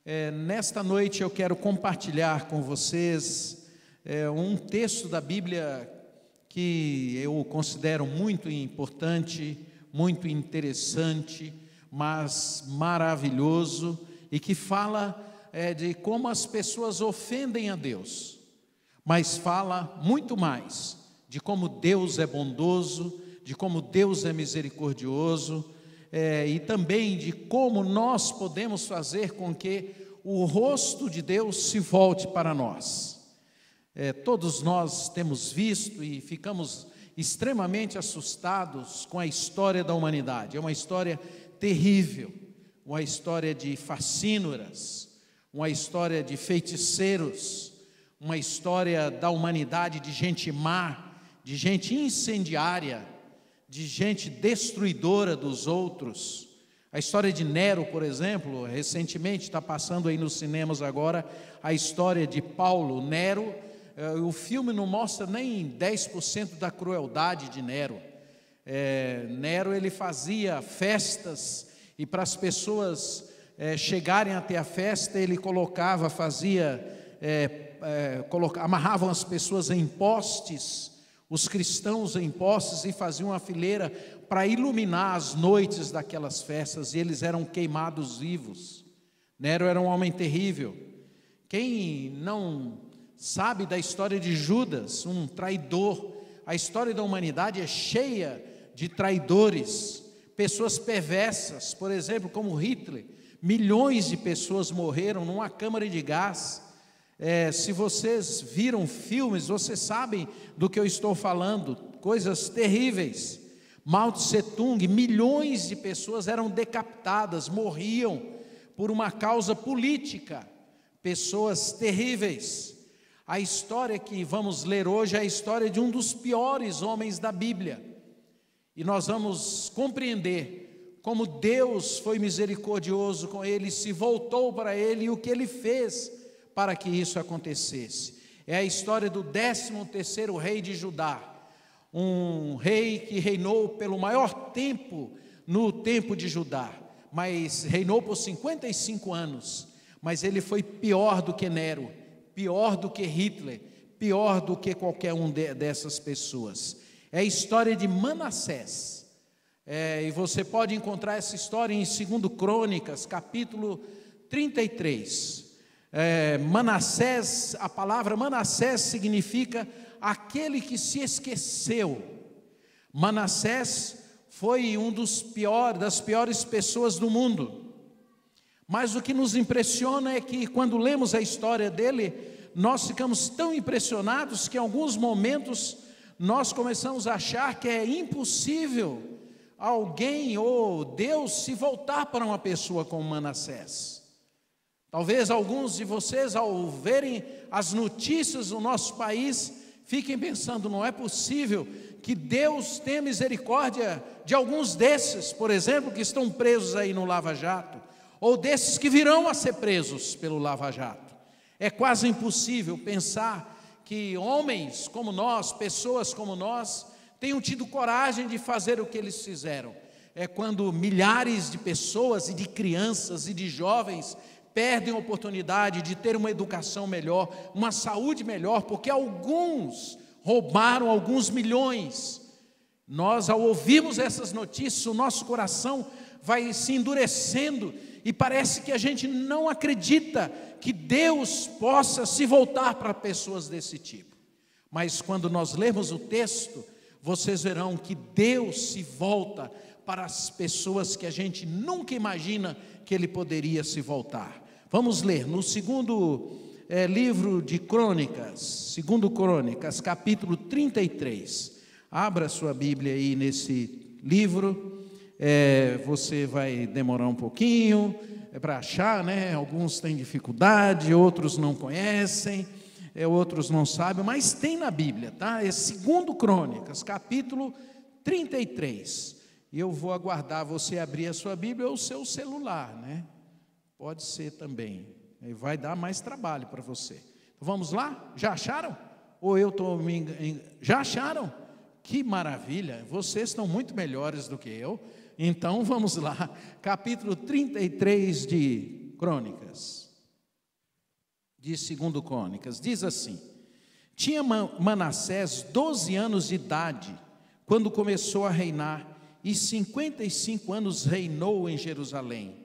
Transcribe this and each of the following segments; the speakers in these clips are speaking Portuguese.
Nesta noite eu quero compartilhar com vocês um texto da Bíblia que eu considero muito importante, muito interessante, mas maravilhoso, e que fala de como as pessoas ofendem a Deus, mas fala muito mais de como Deus é bondoso, de como Deus é misericordioso, e também de como nós podemos fazer com que o rosto de Deus se volte para nós. Todos nós temos visto e ficamos extremamente assustados com a história da humanidade. É uma história terrível, uma história de facínoras, uma história de feiticeiros, uma história da humanidade de gente má, de gente incendiária, de gente destruidora dos outros. A história de Nero, por exemplo, recentemente está passando aí nos cinemas agora, a história de Paulo Nero. O filme não mostra nem 10% da crueldade de Nero. Nero, ele fazia festas, e para as pessoas chegarem até a festa, ele amarravam as pessoas em postes, os cristãos em postes, e faziam uma fileira para iluminar as noites daquelas festas, e eles eram queimados vivos. Nero era um homem terrível. Quem não sabe da história de Judas, um traidor? A história da humanidade é cheia de traidores, pessoas perversas, por exemplo, como Hitler. Milhões de pessoas morreram numa câmara de gás. Se vocês viram filmes, vocês sabem do que eu estou falando, coisas terríveis. Mao Tse Tung, milhões de pessoas eram decapitadas, morriam por uma causa política, pessoas terríveis. A história que vamos ler hoje é a história de um dos piores homens da Bíblia, e nós vamos compreender como Deus foi misericordioso com ele, se voltou para ele, e o que ele fez para que isso acontecesse. É a história do 13º rei de Judá, um rei que reinou pelo maior tempo no tempo de Judá, mas reinou por 55 anos, mas ele foi pior do que Nero, pior do que Hitler, pior do que qualquer um dessas pessoas. É a história de Manassés, e você pode encontrar essa história em 2 Crônicas, capítulo 33. Manassés, a palavra Manassés significa aquele que se esqueceu. Manassés foi das piores pessoas do mundo, mas o que nos impressiona é que quando lemos a história dele, nós ficamos tão impressionados que em alguns momentos nós começamos a achar que é impossível alguém ou Deus se voltar para uma pessoa como Manassés. Talvez alguns de vocês, ao verem as notícias do nosso país, fiquem pensando: não é possível que Deus tenha misericórdia de alguns desses, por exemplo, que estão presos aí no Lava Jato, ou desses que virão a ser presos pelo Lava Jato. É quase impossível pensar que homens como nós, pessoas como nós, tenham tido coragem de fazer o que eles fizeram. É quando milhares de pessoas e de crianças e de jovens perdem a oportunidade de ter uma educação melhor, uma saúde melhor, porque alguns roubaram alguns milhões. Nós, ao ouvirmos essas notícias, o nosso coração vai se endurecendo, e parece que a gente não acredita que Deus possa se voltar para pessoas desse tipo. Mas quando nós lermos o texto, vocês verão que Deus se volta para as pessoas que a gente nunca imagina que Ele poderia se voltar. Vamos ler no segundo livro de Crônicas, 2 Crônicas, capítulo 33. Abra sua Bíblia aí nesse livro. Você vai demorar um pouquinho para achar, né? Alguns têm dificuldade, outros não conhecem, outros não sabem, mas tem na Bíblia, tá? É 2 Crônicas, capítulo 33. E eu vou aguardar você abrir a sua Bíblia ou o seu celular, né? Pode ser também. Vai dar mais trabalho para você. Então, vamos lá? Já acharam? Ou eu estou me enganando? Já acharam? Que maravilha! Vocês estão muito melhores do que eu. Então vamos lá. Capítulo 33 de Crônicas. de 2 Crônicas. Diz assim: tinha Manassés 12 anos de idade quando começou a reinar, e 55 anos reinou em Jerusalém.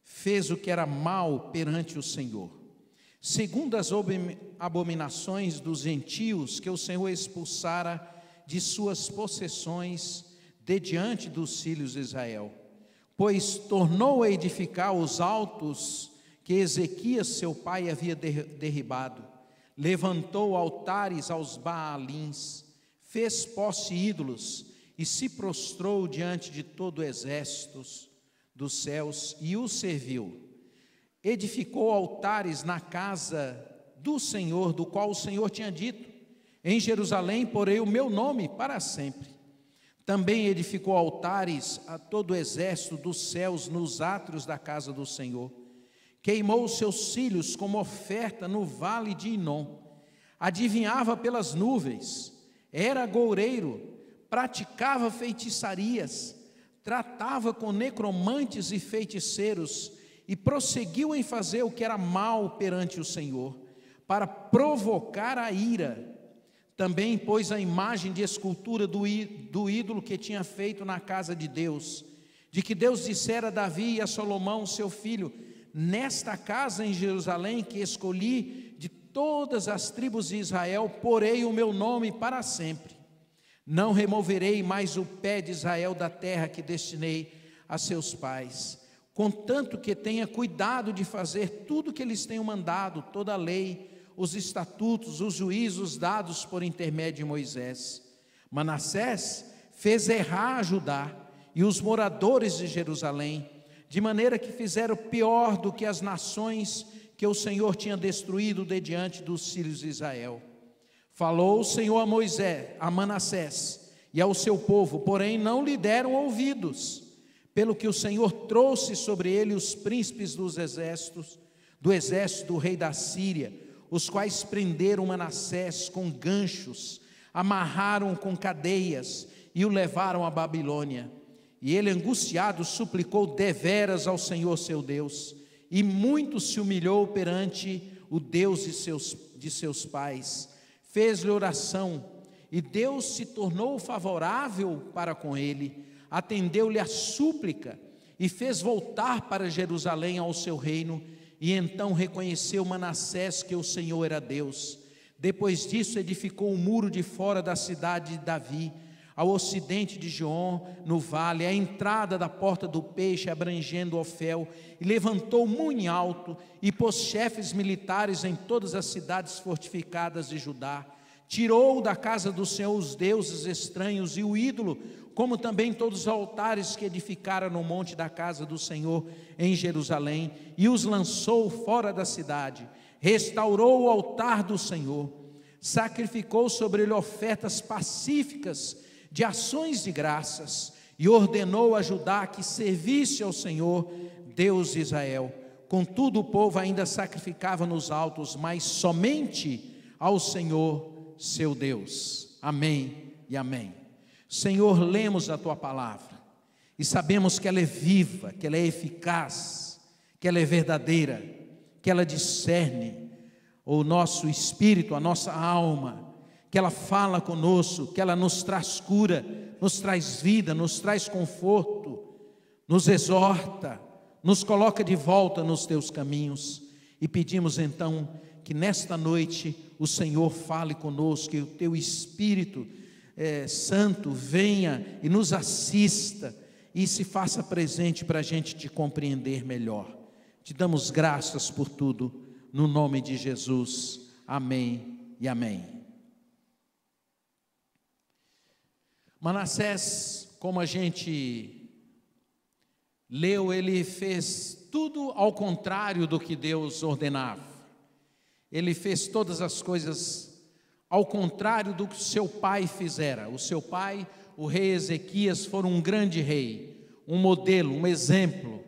Fez o que era mal perante o Senhor, segundo as abominações dos gentios que o Senhor expulsara de suas possessões de diante dos filhos de Israel. Pois tornou a edificar os altos que Ezequias seu pai havia derribado, levantou altares aos Baalins, fez poste ídolos e se prostrou diante de todo o exército dos céus e o serviu. Edificou altares na casa do Senhor, do qual o Senhor tinha dito: em Jerusalém porei o meu nome para sempre. Também edificou altares a todo o exército dos céus nos átrios da casa do Senhor. Queimou os seus filhos como oferta no vale de Inom. Adivinhava pelas nuvens, era agoureiro, praticava feitiçarias, tratava com necromantes e feiticeiros, e prosseguiu em fazer o que era mal perante o Senhor, para provocar a ira. Também pôs a imagem de escultura do ídolo que tinha feito na casa de Deus, de que Deus dissera a Davi e a Salomão seu filho: nesta casa em Jerusalém que escolhi de todas as tribos de Israel, porei o meu nome para sempre. Não removerei mais o pé de Israel da terra que destinei a seus pais, contanto que tenha cuidado de fazer tudo que eles tenham mandado, toda a lei, os estatutos, os juízos dados por intermédio de Moisés. Manassés fez errar Judá e os moradores de Jerusalém, de maneira que fizeram pior do que as nações que o Senhor tinha destruído de diante dos filhos de Israel. Falou o Senhor a Moisés, a Manassés e ao seu povo, porém não lhe deram ouvidos, pelo que o Senhor trouxe sobre ele os príncipes do exército do rei da Síria, os quais prenderam Manassés com ganchos, amarraram com cadeias e o levaram à Babilônia. E ele, angustiado, suplicou deveras ao Senhor seu Deus, e muito se humilhou perante o Deus de seus pais. Fez-lhe oração, e Deus se tornou favorável para com ele, atendeu-lhe a súplica, e fez voltar para Jerusalém ao seu reino, e então reconheceu Manassés que o Senhor era Deus. Depois disso edificou um muro de fora da cidade de Davi, ao ocidente de Gion, no vale, à entrada da porta do peixe, abrangendo Ofel, e levantou muito alto, e pôs chefes militares em todas as cidades fortificadas de Judá. Tirou da casa do Senhor os deuses estranhos e o ídolo, como também todos os altares que edificara no monte da casa do Senhor em Jerusalém, e os lançou fora da cidade. Restaurou o altar do Senhor, sacrificou sobre ele ofertas pacíficas de ações de graças, e ordenou a Judá que servisse ao Senhor, Deus de Israel. Contudo o povo ainda sacrificava nos altos, mas somente ao Senhor seu Deus. Amém e amém. Senhor, lemos a Tua palavra e sabemos que ela é viva, que ela é eficaz, que ela é verdadeira, que ela discerne o nosso espírito, a nossa alma, que ela fala conosco, que ela nos traz cura, nos traz vida, nos traz conforto, nos exorta, nos coloca de volta nos Teus caminhos. E pedimos então que nesta noite o Senhor fale conosco, que o Teu Espírito Santo venha e nos assista e se faça presente para a gente te compreender melhor. Te damos graças por tudo, no nome de Jesus. Amém e amém. Manassés, como a gente leu, ele fez tudo ao contrário do que Deus ordenava. Ele fez todas as coisas ao contrário do que seu pai fizera. O seu pai, o rei Ezequias, foi um grande rei, um modelo, um exemplo.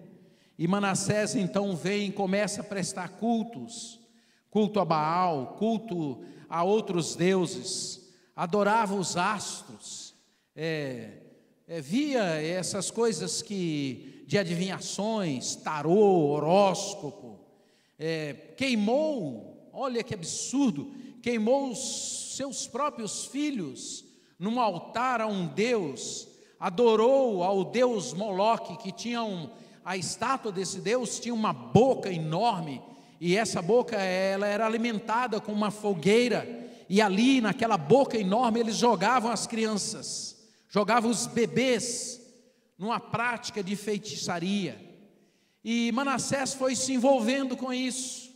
E Manassés então vem e começa a prestar cultos, culto a Baal, culto a outros deuses, adorava os astros, via essas coisas de adivinhações, tarô, horóscopo, queimou olha que absurdo, queimou os seus próprios filhos num altar a um deus, adorou ao deus Moloque, que tinha a estátua desse deus tinha uma boca enorme, e essa boca ela era alimentada com uma fogueira, e ali naquela boca enorme eles jogavam as crianças, jogavam os bebês, numa prática de feitiçaria. E Manassés foi se envolvendo com isso,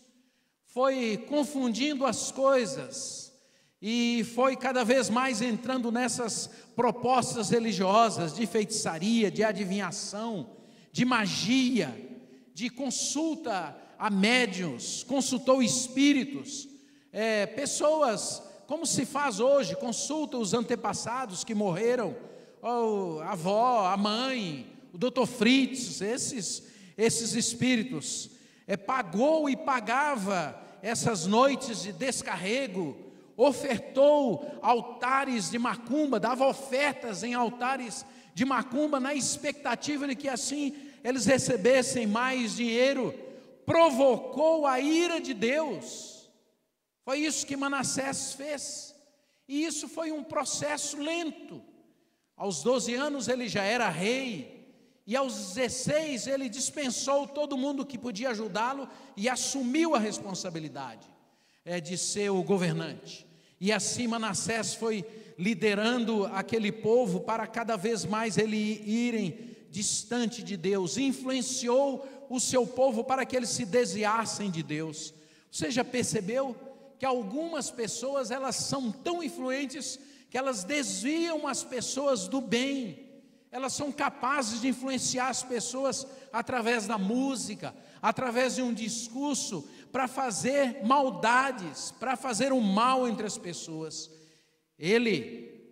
foi confundindo as coisas, e foi cada vez mais entrando nessas propostas religiosas de feitiçaria, de adivinhação, de magia, de consulta a médiuns, consultou espíritos, pessoas, como se faz hoje, consulta os antepassados que morreram, a avó, a mãe, o Dr. Fritz, esses espíritos, pagou e pagava essas noites de descarrego, ofertou altares de macumba, dava ofertas em altares de macumba, na expectativa de que assim eles recebessem mais dinheiro, provocou a ira de Deus. Foi isso que Manassés fez, e isso foi um processo lento. Aos 12 anos ele já era rei, e aos 16 ele dispensou todo mundo que podia ajudá-lo e assumiu a responsabilidade de ser o governante. E assim Manassés foi liderando aquele povo para cada vez mais ele irem distante de Deus, influenciou o seu povo para que eles se desviassem de Deus. Você já percebeu que algumas pessoas elas são tão influentes que elas desviam as pessoas do bem? Elas são capazes de influenciar as pessoas através da música, através de um discurso, para fazer maldades, para fazer o mal entre as pessoas.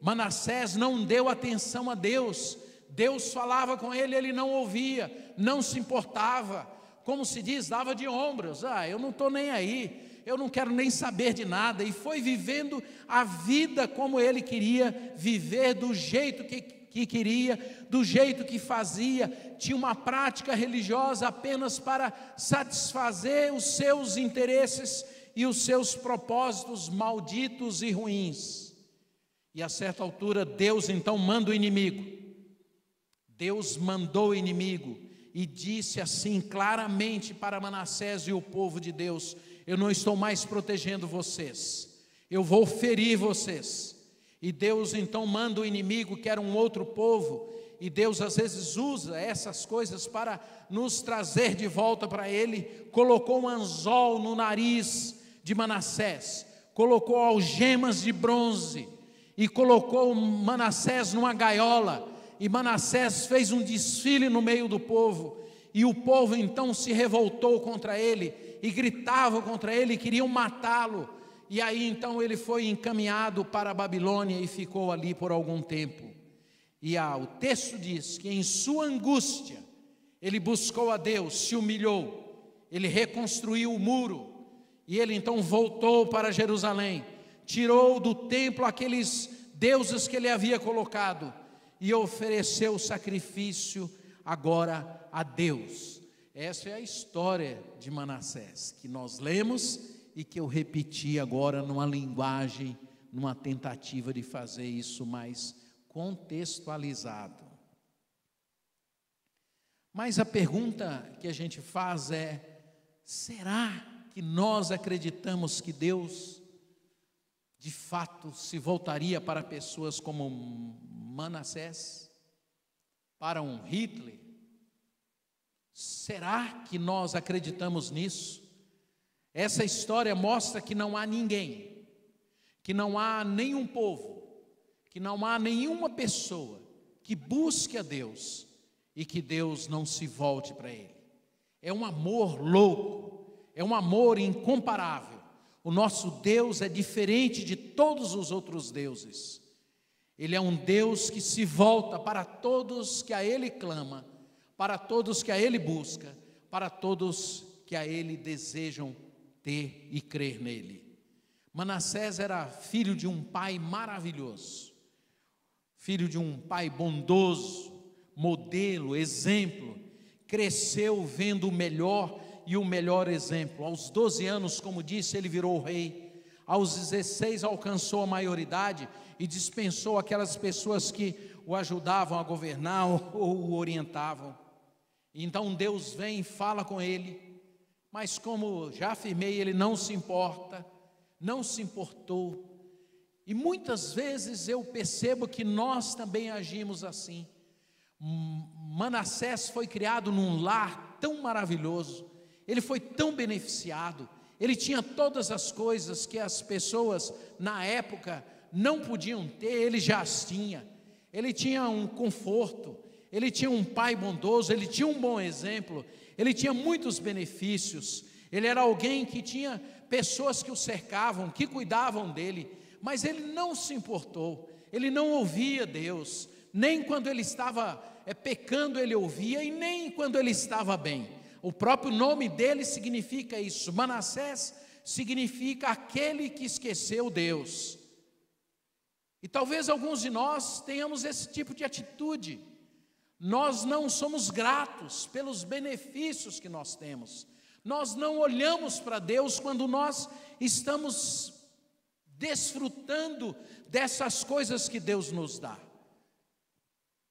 Manassés, não deu atenção a Deus. Deus falava com ele, ele não ouvia, não se importava, como se diz, dava de ombros, eu não estou nem aí, eu não quero nem saber de nada, e foi vivendo a vida como ele queria viver, do jeito que queria, do jeito que fazia, tinha uma prática religiosa apenas para satisfazer os seus interesses e os seus propósitos malditos e ruins. E a certa altura Deus então manda o inimigo. Deus mandou o inimigo e disse assim claramente para Manassés e o povo de Deus: eu não estou mais protegendo vocês, eu vou ferir vocês. E Deus então manda o inimigo, que era um outro povo, e Deus às vezes usa essas coisas para nos trazer de volta para Ele. Colocou um anzol no nariz de Manassés, colocou algemas de bronze, e colocou Manassés numa gaiola, e Manassés fez um desfile no meio do povo, e o povo então se revoltou contra ele, e gritavam contra ele, e queriam matá-lo. E aí então ele foi encaminhado para a Babilônia e ficou ali por algum tempo. E o texto diz que em sua angústia ele buscou a Deus, se humilhou, ele reconstruiu o muro, e ele então voltou para Jerusalém, tirou do templo aqueles deuses que ele havia colocado e ofereceu sacrifício agora a Deus. Essa é a história de Manassés, que nós lemos e que eu repeti agora numa linguagem, numa tentativa de fazer isso mais contextualizado. Mas a pergunta que a gente faz é: será que nós acreditamos que Deus de fato se voltaria para pessoas como Manassés, para um Hitler? Será que nós acreditamos nisso? Essa história mostra que não há ninguém, que não há nenhum povo, que não há nenhuma pessoa que busque a Deus e que Deus não se volte para ele. É um amor louco, é um amor incomparável. O nosso Deus é diferente de todos os outros deuses. Ele é um Deus que se volta para todos que a Ele clama, para todos que a Ele busca, para todos que a Ele desejam ter e crer nele. Manassés era filho de um pai maravilhoso, filho de um pai bondoso, modelo, exemplo. Cresceu vendo o melhor e o melhor exemplo. Aos 12 anos, como disse, ele virou rei. Aos 16 alcançou a maioridade e dispensou aquelas pessoas que o ajudavam a governar ou o orientavam. Então Deus vem e fala com ele, mas como já afirmei, ele não se importa, não se importou. E muitas vezes eu percebo que nós também agimos assim. Manassés foi criado num lar tão maravilhoso, ele foi tão beneficiado, ele tinha todas as coisas que as pessoas na época não podiam ter, ele já as tinha. Ele tinha um conforto, ele tinha um pai bondoso, ele tinha um bom exemplo, ele tinha muitos benefícios, ele era alguém que tinha pessoas que o cercavam, que cuidavam dele, mas ele não se importou, ele não ouvia Deus, nem quando ele estava pecando ele ouvia, e nem quando ele estava bem. O próprio nome dele significa isso. Manassés significa aquele que esqueceu Deus. E talvez alguns de nós tenhamos esse tipo de atitude. Nós não somos gratos pelos benefícios que nós temos. Nós não olhamos para Deus quando nós estamos desfrutando dessas coisas que Deus nos dá.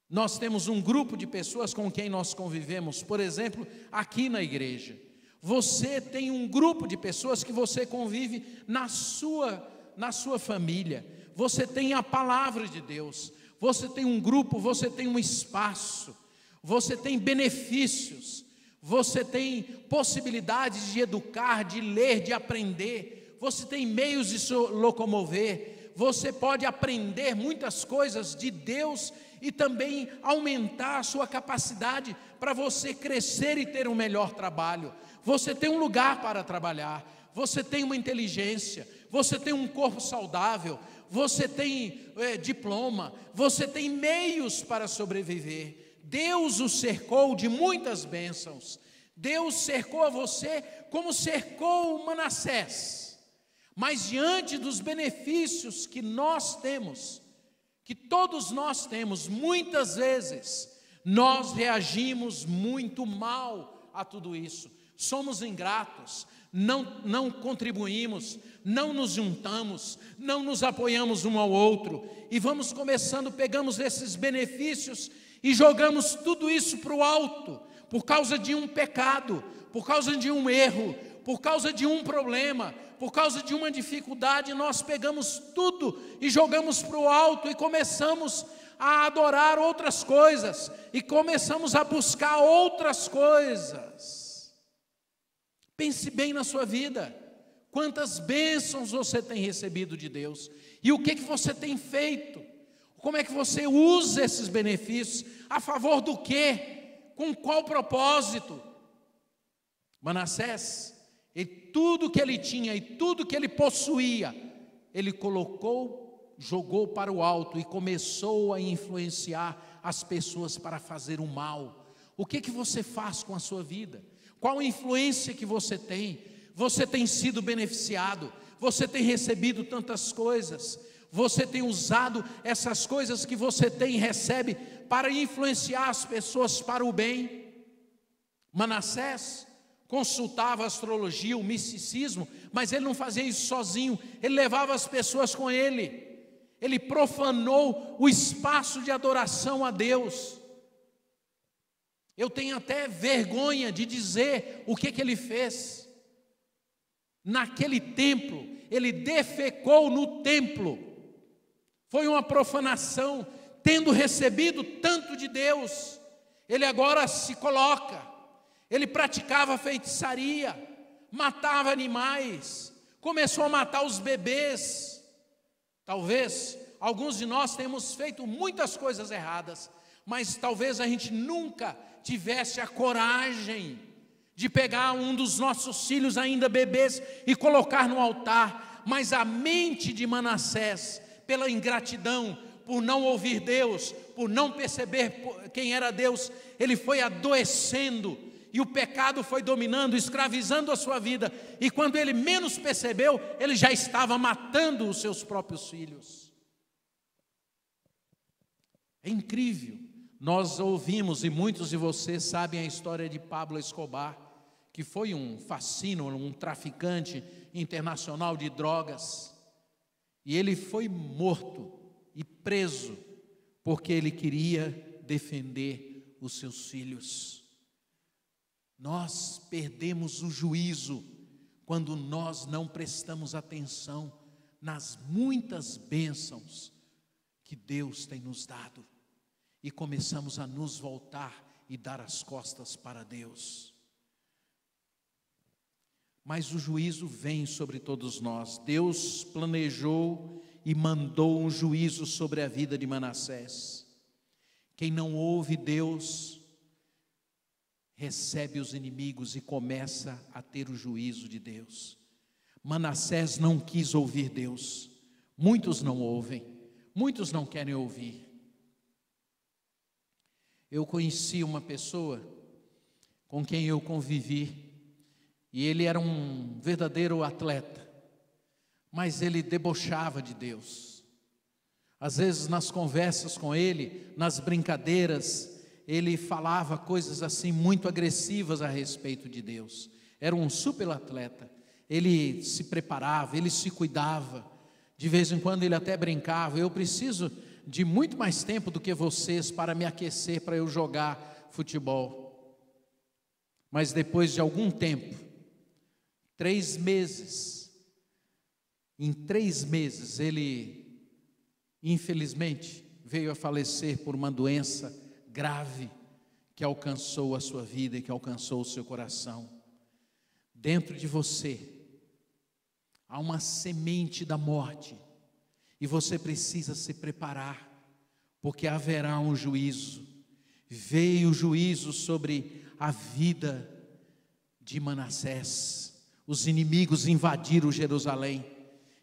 Nós temos um grupo de pessoas com quem nós convivemos, por exemplo, aqui na igreja. Você tem um grupo de pessoas que você convive na sua família. Você tem a palavra de Deus. Você tem um grupo, você tem um espaço. Você tem benefícios. Você tem possibilidades de educar, de ler, de aprender. Você tem meios de se locomover. Você pode aprender muitas coisas de Deus e também aumentar a sua capacidade para você crescer e ter um melhor trabalho. Você tem um lugar para trabalhar, você tem uma inteligência, você tem um corpo saudável, você tem diploma, você tem meios para sobreviver. Deus o cercou de muitas bênçãos. Deus cercou a você como cercou Manassés. Mas diante dos benefícios que nós temos, que todos nós temos, muitas vezes nós reagimos muito mal a tudo isso. Somos ingratos, não contribuímos, não nos juntamos, não nos apoiamos um ao outro, e vamos começando, pegamos esses benefícios e jogamos tudo isso para o alto, por causa de um pecado, por causa de um erro, por causa de um problema, por causa de uma dificuldade. Nós pegamos tudo e jogamos para o alto e começamos a adorar outras coisas, e começamos a buscar outras coisas. Pense bem na sua vida, quantas bênçãos você tem recebido de Deus, e o que você tem feito, como é que você usa esses benefícios, a favor do quê, com qual propósito? Manassés, e tudo que ele tinha e tudo que ele possuía, ele jogou para o alto e começou a influenciar as pessoas para fazer o mal. O que você faz com a sua vida? Qual a influência que você tem? Você tem sido beneficiado, você tem recebido tantas coisas, você tem usado essas coisas que você tem e recebe para influenciar as pessoas para o bem. Manassés consultava a astrologia, o misticismo, mas ele não fazia isso sozinho, ele levava as pessoas com ele. Ele profanou o espaço de adoração a Deus. Eu tenho até vergonha de dizer o que ele fez. Naquele templo, ele defecou no templo. Foi uma profanação, tendo recebido tanto de Deus, ele agora se coloca. Ele praticava feitiçaria, matava animais, começou a matar os bebês. Talvez alguns de nós tenhamos feito muitas coisas erradas, mas talvez a gente nunca tivesse a coragem de pegar um dos nossos filhos ainda bebês e colocar no altar. Mas a mente de Manassés, pela ingratidão, por não ouvir Deus, por não perceber quem era Deus, ele foi adoecendo, e o pecado foi dominando, escravizando a sua vida, e quando ele menos percebeu, ele já estava matando os seus próprios filhos. É incrível. Nós ouvimos, e muitos de vocês sabem a história de Pablo Escobar, que foi um assassino, um traficante internacional de drogas, e ele foi morto e preso porque ele queria defender os seus filhos. Nós perdemos o juízo quando nós não prestamos atenção nas muitas bênçãos que Deus tem nos dado e começamos a nos voltar e dar as costas para Deus. Mas o juízo vem sobre todos nós. Deus planejou e mandou um juízo sobre a vida de Manassés. Quem não ouve Deus recebe os inimigos e começa a ter o juízo de Deus. Manassés não quis ouvir Deus. Muitos não ouvem, muitos não querem ouvir. Eu conheci uma pessoa com quem eu convivi, e ele era um verdadeiro atleta, mas ele debochava de Deus. Às vezes nas conversas com ele, nas brincadeiras, ele falava coisas assim muito agressivas a respeito de Deus. Era um super atleta, ele se preparava, ele se cuidava. De vez em quando ele até brincava: eu preciso de muito mais tempo do que vocês para me aquecer, para eu jogar futebol. Mas depois de algum tempo, 3 meses, em 3 meses ele, infelizmente, veio a falecer por uma doença grave que alcançou a sua vida e que alcançou o seu coração. Dentro de você há uma semente da morte e você precisa se preparar, porque haverá um juízo. Veio o juízo sobre a vida de Manassés. Os inimigos invadiram Jerusalém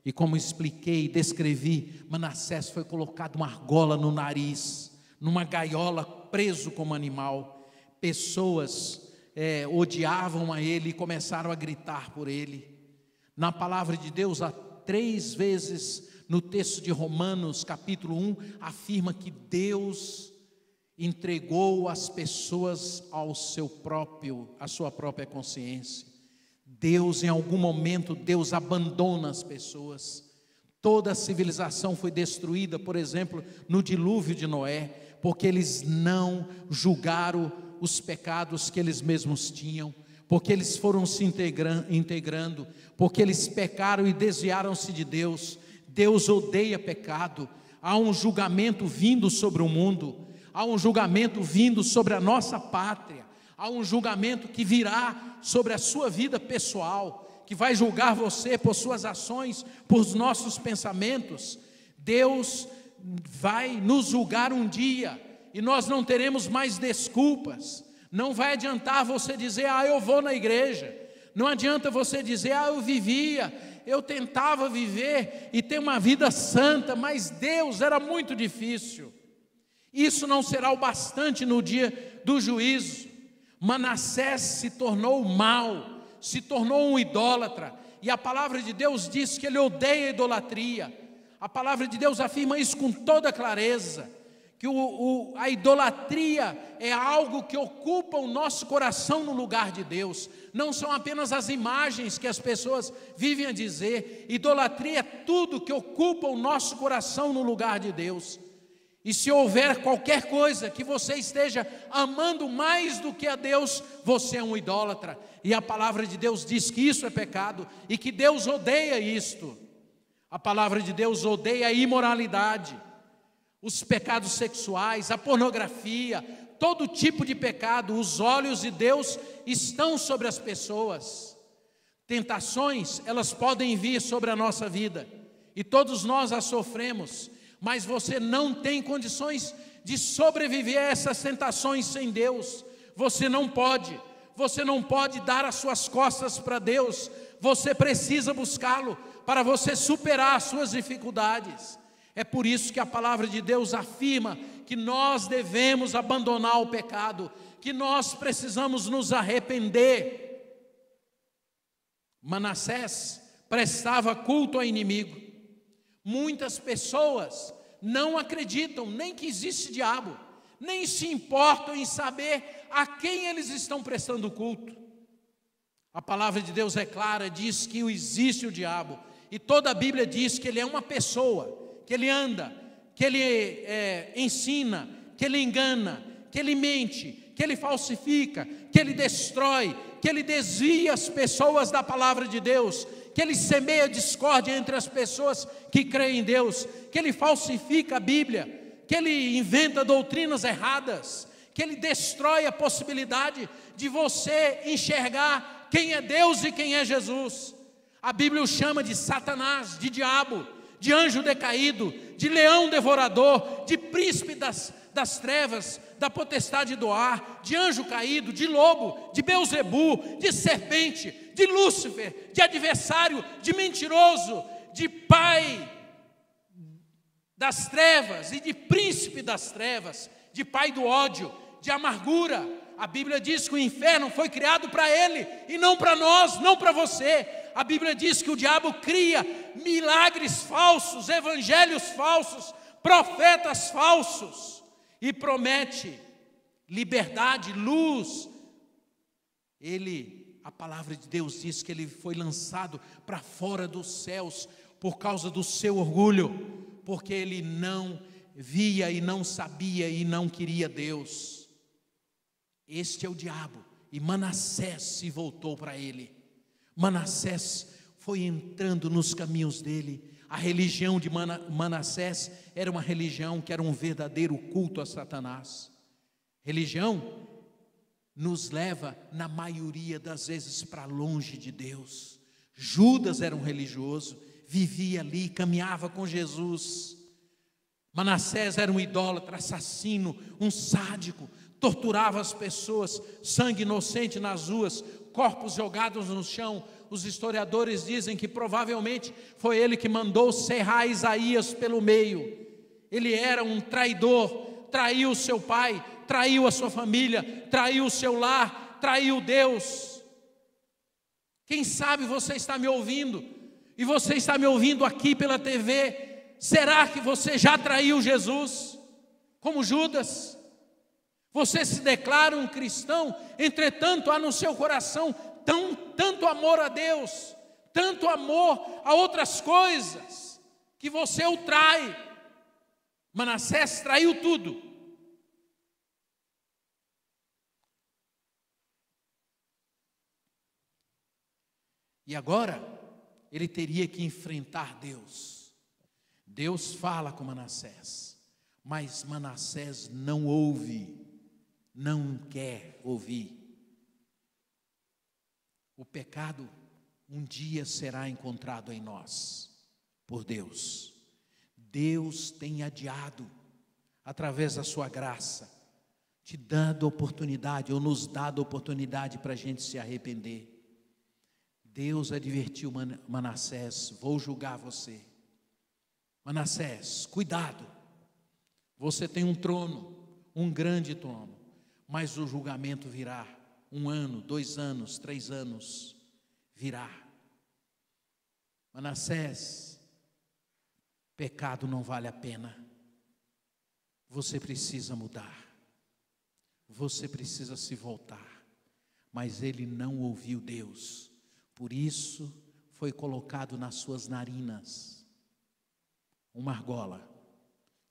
e, como expliquei e descrevi, Manassés foi colocado uma argola no nariz, numa gaiola, preso como animal. Pessoas odiavam a ele e começaram a gritar por ele. Na palavra de Deus, há 3 vezes no texto de Romanos, capítulo 1, afirma que Deus entregou as pessoas à sua própria consciência. Deus, em algum momento, Deus abandona as pessoas. Toda a civilização foi destruída, por exemplo, no dilúvio de Noé, porque eles não julgaram os pecados que eles mesmos tinham, porque eles foram se integrando, porque eles pecaram e desviaram-se de Deus. Deus odeia pecado. Há um julgamento vindo sobre o mundo, há um julgamento vindo sobre a nossa pátria, há um julgamento que virá sobre a sua vida pessoal, que vai julgar você por suas ações, por nossos pensamentos. Deus vai nos julgar um dia e nós não teremos mais desculpas. Não vai adiantar você dizer: eu vou na igreja. Não adianta você dizer: eu tentava viver e ter uma vida santa, mas Deus, era muito difícil. Isso não será o bastante no dia do juízo. Manassés se tornou mau, se tornou um idólatra, e a palavra de Deus diz que ele odeia a idolatria. A palavra de Deus afirma isso com toda clareza, que a idolatria é algo que ocupa o nosso coração no lugar de Deus. Não são apenas as imagens que as pessoas vivem a dizer. Idolatria é tudo que ocupa o nosso coração no lugar de Deus. E se houver qualquer coisa que você esteja amando mais do que a Deus, você é um idólatra. E a palavra de Deus diz que isso é pecado e que Deus odeia isto. A palavra de Deus odeia a imoralidade, os pecados sexuais, a pornografia, todo tipo de pecado. Os olhos de Deus estão sobre as pessoas. Tentações, elas podem vir sobre a nossa vida e todos nós as sofremos, mas você não tem condições de sobreviver a essas tentações sem Deus. Você não pode dar as suas costas para Deus. Você precisa buscá-lo para você superar as suas dificuldades. É por isso que a palavra de Deus afirma que nós devemos abandonar o pecado, que nós precisamos nos arrepender. Manassés prestava culto ao inimigo. Muitas pessoas não acreditam nem que existe diabo, nem se importam em saber a quem eles estão prestando culto. A palavra de Deus é clara, diz que existe o diabo. E toda a Bíblia diz que ele é uma pessoa, que ele anda, que ele ensina, que ele engana, que ele mente, que ele falsifica, que ele destrói, que ele desvia as pessoas da palavra de Deus, que ele semeia discórdia entre as pessoas que creem em Deus, que ele falsifica a Bíblia, que ele inventa doutrinas erradas, que ele destrói a possibilidade de você enxergar quem é Deus e quem é Jesus. A Bíblia o chama de Satanás, de diabo, de anjo decaído, de leão devorador, de príncipe das trevas, da potestade do ar, de anjo caído, de lobo, de Beelzebu, de serpente, de Lúcifer, de adversário, de mentiroso, de pai das trevas e de príncipe das trevas, de pai do ódio, de amargura. A Bíblia diz que o inferno foi criado para ele e não para nós, não para você. A Bíblia diz que o diabo cria milagres falsos, evangelhos falsos, profetas falsos e promete liberdade, luz. A palavra de Deus diz que ele foi lançado para fora dos céus por causa do seu orgulho, porque ele não via e não sabia e não queria Deus. Este é o diabo, e Manassés se voltou para ele. Manassés foi entrando nos caminhos dele. A religião de Manassés era uma religião que era um verdadeiro culto a Satanás. Religião nos leva, na maioria das vezes, para longe de Deus. Judas era um religioso, vivia ali, caminhava com Jesus. Manassés era um idólatra, assassino, um sádico, torturava as pessoas, sangue inocente nas ruas, corpos jogados no chão. Os historiadores dizem que provavelmente foi ele que mandou serrar Isaías pelo meio. Ele era um traidor, traiu seu pai, traiu a sua família, traiu o seu lar, traiu Deus. Quem sabe você está me ouvindo, e você está me ouvindo aqui pela TV, será que você já traiu Jesus, como Judas? Você se declara um cristão, entretanto há no seu coração tanto amor a Deus, tanto amor a outras coisas, que você o trai. Manassés traiu tudo. E agora, ele teria que enfrentar Deus. Deus fala com Manassés, mas Manassés não ouve, não quer ouvir. O pecado um dia será encontrado em nós, por Deus. Deus tem adiado, através da sua graça, te dando oportunidade, ou nos dado oportunidade para a gente se arrepender. Deus advertiu Manassés: vou julgar você. Manassés, cuidado, você tem um trono, um grande trono, mas o julgamento virá. 1 ano, 2 anos, 3 anos, virá. Manassés, pecado não vale a pena. Você precisa mudar. Você precisa se voltar. Mas ele não ouviu Deus. Por isso foi colocado nas suas narinas uma argola.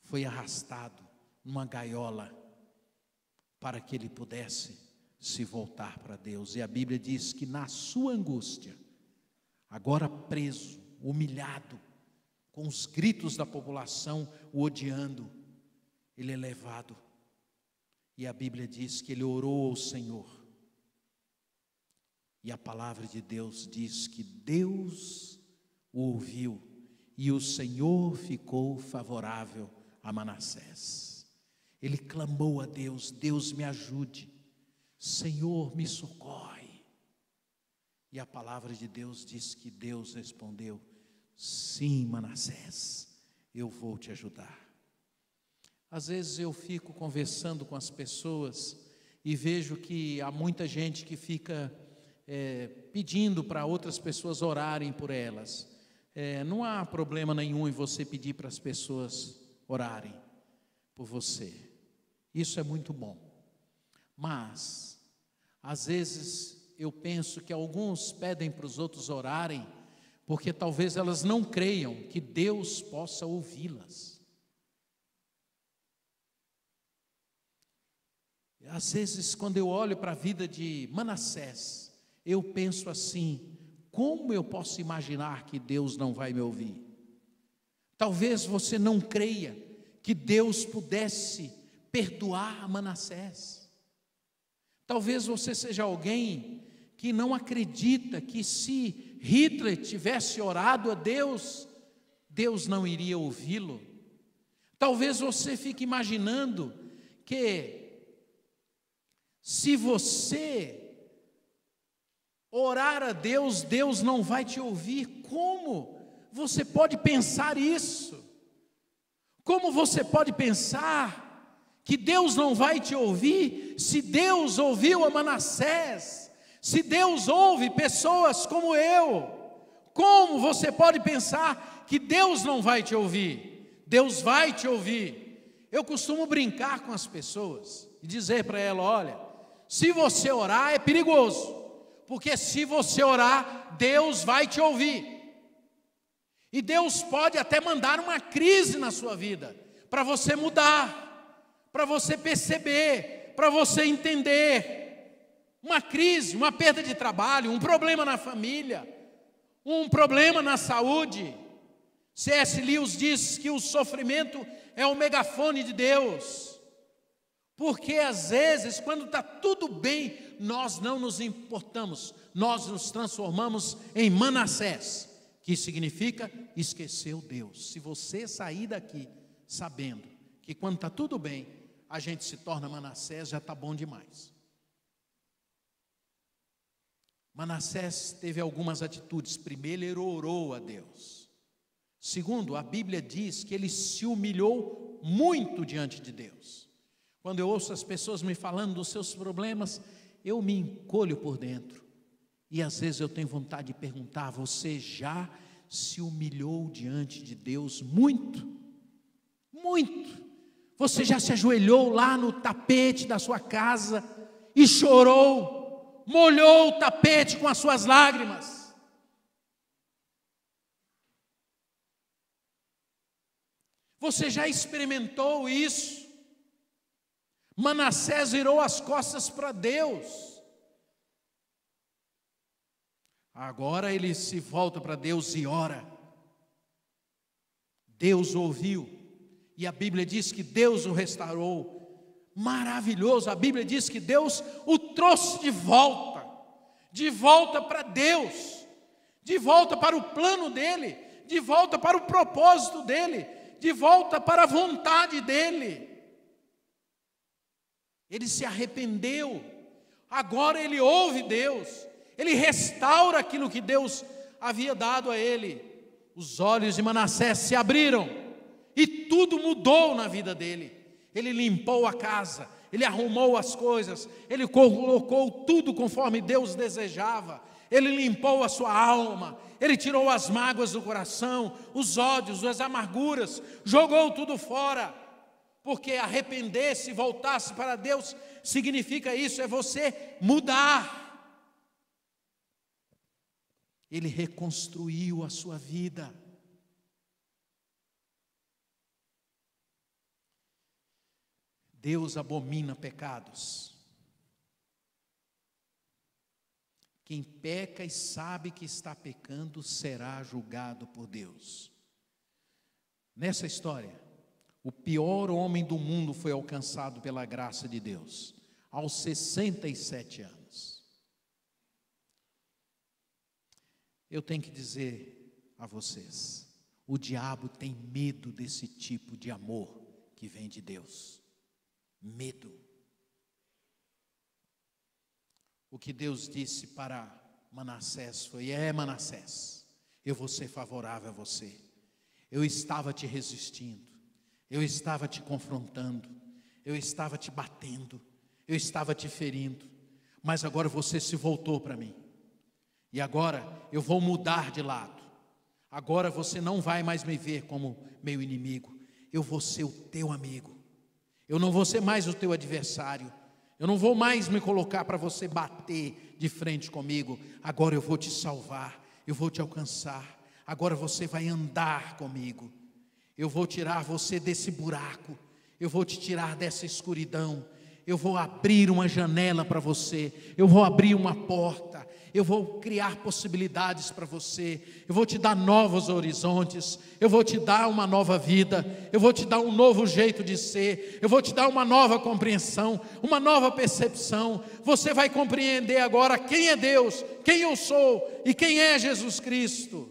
Foi arrastado numa gaiola para que ele pudesse se voltar para Deus. E a Bíblia diz que na sua angústia, agora preso, humilhado, com os gritos da população o odiando, ele é levado. E a Bíblia diz que ele orou ao Senhor. E a palavra de Deus diz que Deus o ouviu e o Senhor ficou favorável a Manassés. Ele clamou a Deus: Deus me ajude, Senhor me socorre. E a palavra de Deus diz que Deus respondeu: sim, Manassés, eu vou te ajudar. Às vezes eu fico conversando com as pessoas e vejo que há muita gente que fica pedindo para outras pessoas orarem por elas. Não há problema nenhum em você pedir para as pessoas orarem por você. Isso é muito bom. Mas, às vezes, eu penso que alguns pedem para os outros orarem, porque talvez elas não creiam que Deus possa ouvi-las. Às vezes, quando eu olho para a vida de Manassés, eu penso assim: como eu posso imaginar que Deus não vai me ouvir? Talvez você não creia que Deus pudesse perdoar Manassés. Talvez você seja alguém que não acredita que se Hitler tivesse orado a Deus, Deus não iria ouvi-lo. Talvez você fique imaginando que se você orar a Deus, Deus não vai te ouvir. Como você pode pensar isso? Como você pode pensar que Deus não vai te ouvir, se Deus ouviu a Manassés, se Deus ouve pessoas como eu? Como você pode pensar que Deus não vai te ouvir? Deus vai te ouvir. Eu costumo brincar com as pessoas e dizer para elas: olha, se você orar é perigoso, porque se você orar, Deus vai te ouvir. E Deus pode até mandar uma crise na sua vida, para você mudar, para você perceber, para você entender. Uma crise, uma perda de trabalho, um problema na família, um problema na saúde. C.S. Lewis diz que o sofrimento é o megafone de Deus. Porque às vezes, quando está tudo bem, nós não nos importamos, nós nos transformamos em Manassés, que significa esqueceu Deus. Se você sair daqui sabendo que quando está tudo bem, a gente se torna Manassés, já está bom demais. Manassés teve algumas atitudes. Primeiro, ele orou a Deus. Segundo, a Bíblia diz que ele se humilhou muito diante de Deus. Quando eu ouço as pessoas me falando dos seus problemas, eu me encolho por dentro. E às vezes eu tenho vontade de perguntar: você já se humilhou diante de Deus muito? Muito. Você já se ajoelhou lá no tapete da sua casa e chorou, molhou o tapete com as suas lágrimas? Você já experimentou isso? Manassés virou as costas para Deus. Agora ele se volta para Deus e ora. Deus ouviu, e a Bíblia diz que Deus o restaurou. Maravilhoso, a Bíblia diz que Deus o trouxe de volta para Deus, de volta para o plano dele, de volta para o propósito dele, de volta para a vontade dele. Ele se arrependeu, agora ele ouve Deus, ele restaura aquilo que Deus havia dado a ele. Os olhos de Manassés se abriram e tudo mudou na vida dele. Ele limpou a casa, ele arrumou as coisas, ele colocou tudo conforme Deus desejava. Ele limpou a sua alma, ele tirou as mágoas do coração, os ódios, as amarguras, jogou tudo fora. Porque arrepender-se e voltar-se para Deus significa isso, é você mudar. Ele reconstruiu a sua vida. Deus abomina pecados. Quem peca e sabe que está pecando será julgado por Deus. Nessa história, o pior homem do mundo foi alcançado pela graça de Deus, aos 67 anos. Eu tenho que dizer a vocês, o diabo tem medo desse tipo de amor que vem de Deus. Medo. O que Deus disse para Manassés foi: Manassés, eu vou ser favorável a você. Eu estava te resistindo, eu estava te confrontando, eu estava te batendo, eu estava te ferindo, mas agora você se voltou para mim, e agora eu vou mudar de lado. Agora você não vai mais me ver como meu inimigo, eu vou ser o teu amigo, eu não vou ser mais o teu adversário, Eu não vou mais me colocar para você bater de frente comigo. Agora eu vou te salvar, eu vou te alcançar. Agora você vai andar comigo. Eu vou tirar você desse buraco. Eu vou te tirar dessa escuridão. Eu vou abrir uma janela para você. Eu vou abrir uma porta. Eu vou criar possibilidades para você. Eu vou te dar novos horizontes. Eu vou te dar uma nova vida. Eu vou te dar um novo jeito de ser. Eu vou te dar uma nova compreensão, uma nova percepção. Você vai compreender agora quem é Deus, quem eu sou e quem é Jesus Cristo.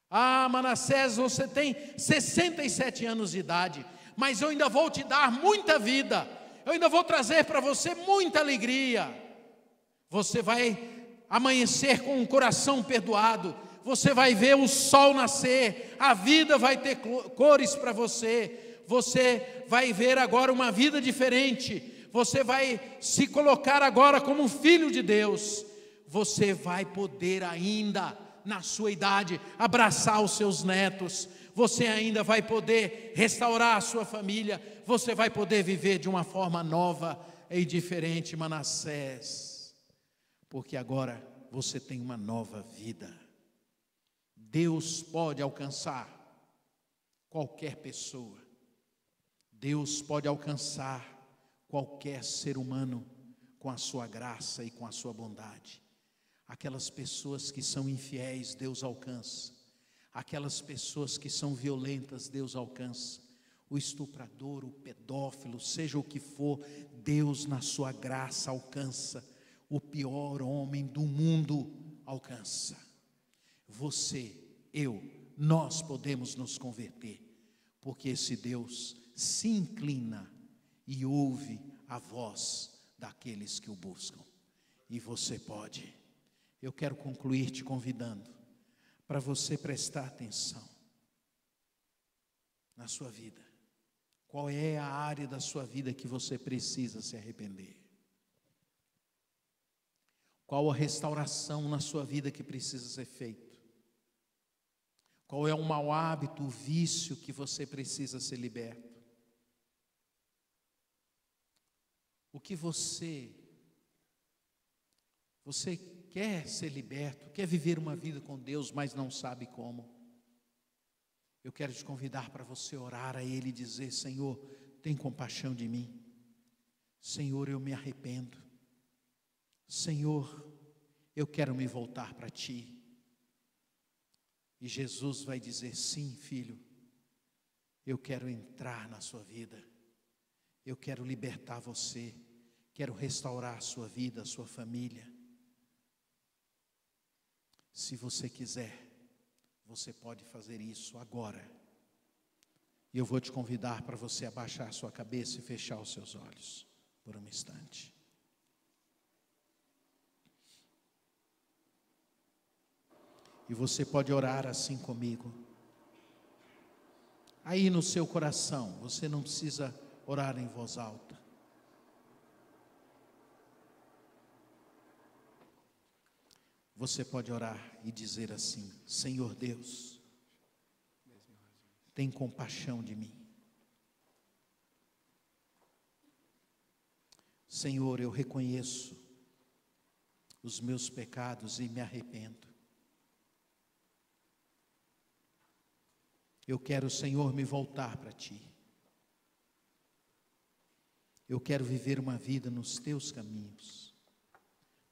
Ah, Manassés, você tem 67 anos de idade, mas eu ainda vou te dar muita vida. Eu ainda vou trazer para você muita alegria. Você vai amanhecer com um coração perdoado. Você vai ver o sol nascer. A vida vai ter cores para você. Você vai ver agora uma vida diferente. Você vai se colocar agora como um filho de Deus. Você vai poder ainda, na sua idade, abraçar os seus netos. Você ainda vai poder restaurar a sua família. Você vai poder viver de uma forma nova e diferente, Manassés. Porque agora você tem uma nova vida. Deus pode alcançar qualquer pessoa. Deus pode alcançar qualquer ser humano com a sua graça e com a sua bondade. Aquelas pessoas que são infiéis, Deus alcança. Aquelas pessoas que são violentas, Deus alcança. O estuprador, o pedófilo, seja o que for, Deus na sua graça alcança. O pior homem do mundo alcança. Você, eu, nós podemos nos converter, porque esse Deus se inclina e ouve a voz daqueles que o buscam. E você pode. Eu quero concluir te convidando para você prestar atenção na sua vida. Qual é a área da sua vida que você precisa se arrepender? Qual a restauração na sua vida que precisa ser feita? Qual é o mau hábito, o vício que você precisa ser liberto? O que você quer ser liberto, quer viver uma vida com Deus, mas não sabe como? Eu quero te convidar para você orar a Ele e dizer: Senhor, tem compaixão de mim. Senhor, eu me arrependo. Senhor, eu quero me voltar para Ti. E Jesus vai dizer: sim, filho, eu quero entrar na sua vida. Eu quero libertar você. Quero restaurar a sua vida, a sua família. Se você quiser, você pode fazer isso agora. E eu vou te convidar para você abaixar a sua cabeça e fechar os seus olhos por um instante. E você pode orar assim comigo. Aí no seu coração, você não precisa orar em voz alta. Você pode orar e dizer assim: Senhor Deus, tem compaixão de mim. Senhor, eu reconheço os meus pecados e me arrependo. Eu quero, Senhor, me voltar para Ti. Eu quero viver uma vida nos Teus caminhos,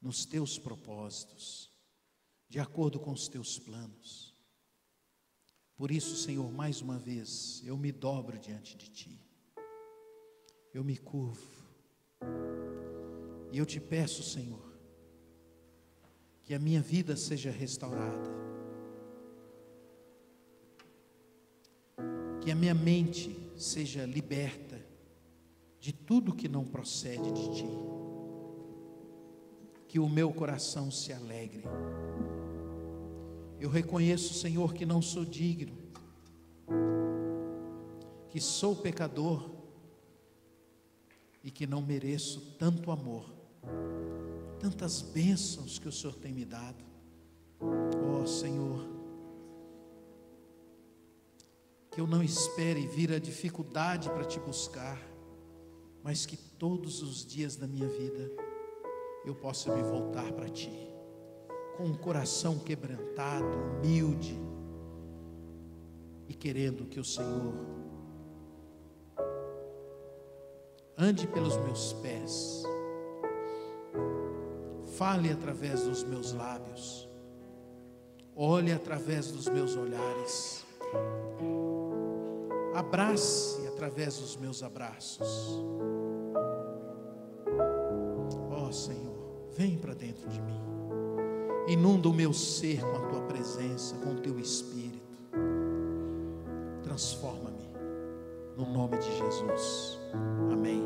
nos Teus propósitos, de acordo com os Teus planos. Por isso, Senhor, mais uma vez, eu me dobro diante de Ti. Eu me curvo. E eu te peço, Senhor, que a minha vida seja restaurada. Que a minha mente seja liberta de tudo que não procede de Ti. Que o meu coração se alegre. Eu reconheço, Senhor, que não sou digno, que sou pecador e que não mereço tanto amor, tantas bênçãos que o Senhor tem me dado. Oh, Senhor, que eu não espere vir a dificuldade para Te buscar, mas que todos os dias da minha vida eu possa me voltar para Ti, com um coração quebrantado, humilde, e querendo que o Senhor ande pelos meus pés, fale através dos meus lábios, olhe através dos meus olhares, abrace através dos meus abraços. Ó Senhor, vem para dentro de mim, inunda o meu ser com a Tua presença, com o Teu Espírito, transforma-me, no nome de Jesus, amém.